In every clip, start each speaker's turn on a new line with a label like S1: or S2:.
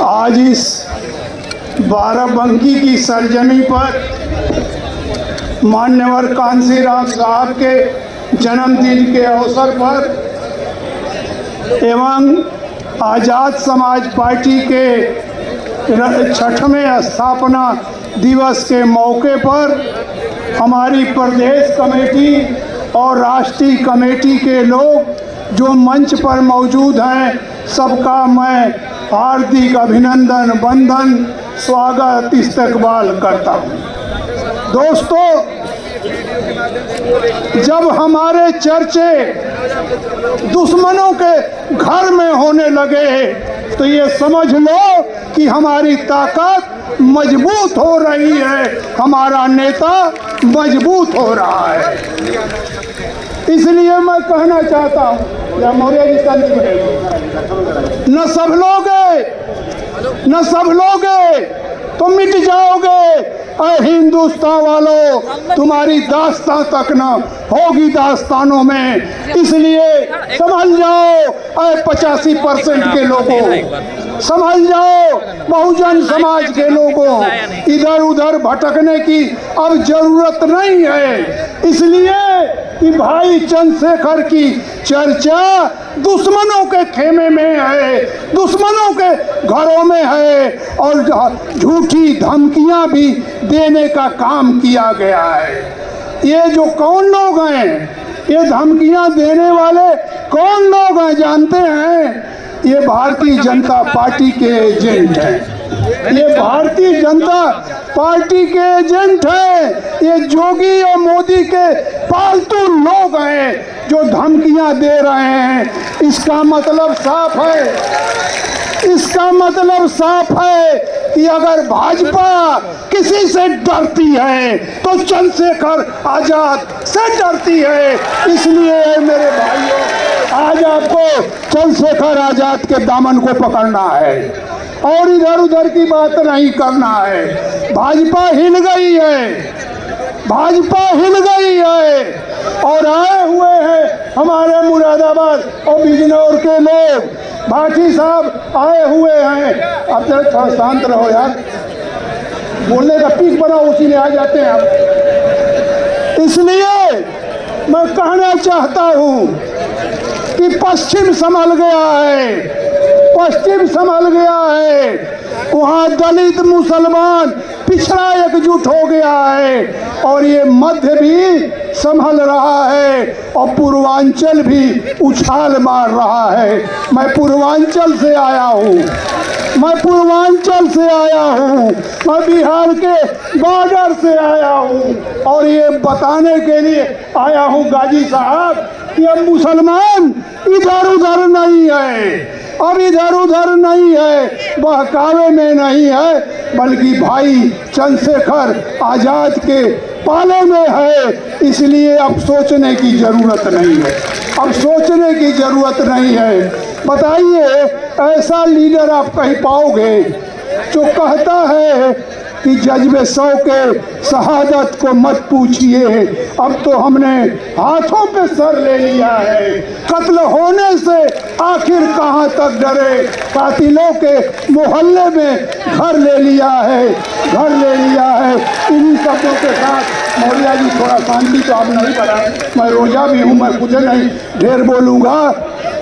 S1: आज इस बाराबंकी की सरजमी पर मान्यवर कांसीराम साहब के जन्मदिन के अवसर पर एवं आज़ाद समाज पार्टी के 6वें स्थापना दिवस के मौके पर हमारी प्रदेश कमेटी और राष्ट्रीय कमेटी के लोग जो मंच पर मौजूद हैं, सबका मैं हार्दिक अभिनंदन, वंदन, स्वागत, इस्तकबाल करता हूँ। दोस्तों, जब हमारे चर्चे दुश्मनों के घर में होने लगे तो ये समझ लो कि हमारी ताकत मजबूत हो रही है, हमारा नेता मजबूत हो रहा है। इसलिए मैं कहना चाहता हूँ, या मौर्य जी न सब लोगे तो मिट जाओगे। हिंदुस्तान वालों, तुम्हारी दास्तां तक न होगी दास्तानों में। इसलिए समझ जाओ 85% के लोगों, समझ जाओ बहुजन समाज के लोगों, इधर उधर भटकने की अब जरूरत नहीं है। इसलिए कि भाई चंद्रशेखर की चर्चा दुश्मनों के खेमे में है, दुश्मनों के घरों में है और झूठी धमकियां भी देने का काम किया गया है। ये जो कौन लोग हैं, ये धमकियां देने वाले कौन लोग हैं जानते हैं? ये भारतीय जनता पार्टी के एजेंट हैं। ये भारतीय जनता पार्टी के एजेंट हैं। ये जोगी और मोदी के पालतू लोग हैं जो धमकियां दे रहे हैं। इसका मतलब साफ है कि अगर भाजपा किसी से डरती है तो चंद्रशेखर आजाद से डरती है। इसलिए मेरे भाइयों, आज आपको चंद्रशेखर आजाद के दामन को पकड़ना है और इधर उधर की बात नहीं करना है। भाजपा हिल गई है और आए हुए हैं हमारे मुरादाबाद और बिजनौर के लोग। भाटी साहब आए हुए हैं। अब जरा थोड़ा शांत रहो यार, बोलने का पीक बनाओ, उसी में आ जाते हैं आप। इसलिए मैं कहना चाहता हूँ कि पश्चिम संभल गया है। वहाँ दलित मुसलमान पिछड़ा एकजुट हो गया है और ये मध्य भी संभल रहा है और पूर्वांचल भी उछाल मार रहा है। मैं पूर्वांचल से आया हूँ, मैं बिहार के बॉर्डर से आया हूँ और ये बताने के लिए आया हूँ गाजी साहब कि अब मुसलमान इधर उधर नहीं है, अब इधर उधर नहीं है, बहकावे में नहीं है, बल्कि भाई चंद्रशेखर आजाद के पाले में है। इसलिए अब सोचने की जरूरत नहीं है। बताइए, ऐसा लीडर आप कहीं पाओगे जो कहता है कि जज्बे 100 के शहादत को मत पूछिए, अब तो हमने हाथों पे सर ले लिया है। कत्ल होने से आखिर कहाँ तक डरे, कातिलों के मोहल्ले में घर ले लिया है। इन्हीं शब्दों के साथ मौर्य जी थोड़ा शांति तो आप नहीं बनाए, मैं रोजा भी हूँ, मैं कुछ नहीं ढेर बोलूँगा।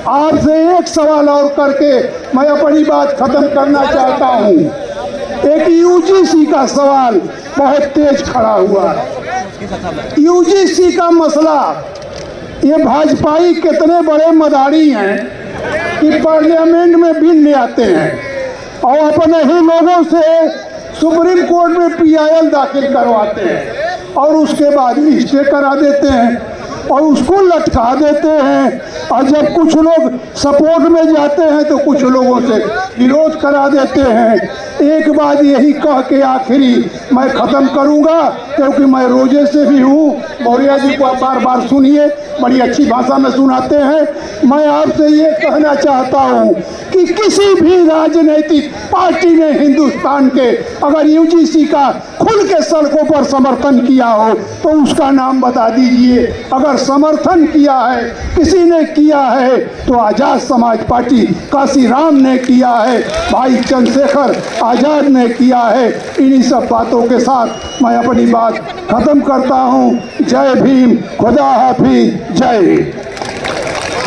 S1: आपसे एक सवाल और करके मैं अपनी बात खत्म करना चाहता हूँ। एक यूजीसी का सवाल बहुत तेज खड़ा हुआ है। यूजीसी का मसला, ये भाजपाई कितने बड़े मदारी हैं कि पार्लियामेंट में बिल ले आते हैं और अपने ही लोगों से सुप्रीम कोर्ट में PIL दाखिल करवाते हैं और उसके बाद स्टे करा देते हैं और उसको लटका देते हैं। और जब कुछ लोग सपोर्ट में जाते हैं तो कुछ लोगों से विरोध करा देते हैं। एक बात यही कह के आखिरी मैं ख़त्म करूंगा, क्योंकि मैं रोजे से भी हूँ। मौर्य जी को बार बार सुनिए, बड़ी अच्छी भाषा में सुनाते हैं। मैं आपसे ये कहना चाहता हूँ कि किसी भी राजनीतिक पार्टी ने हिंदुस्तान के अगर यूजीसी का खुल के सड़कों पर समर्थन किया हो तो उसका नाम बता दीजिए। अगर अगर समर्थन किया है, किसी ने किया है, तो आज़ाद समाज पार्टी काशीराम ने किया है, भाई चंद्रशेखर आज़ाद ने किया है। इन्हीं सब बातों के साथ मैं अपनी बात खत्म करता हूँ। जय भीम, खुदा हाफिज, जय हिंद।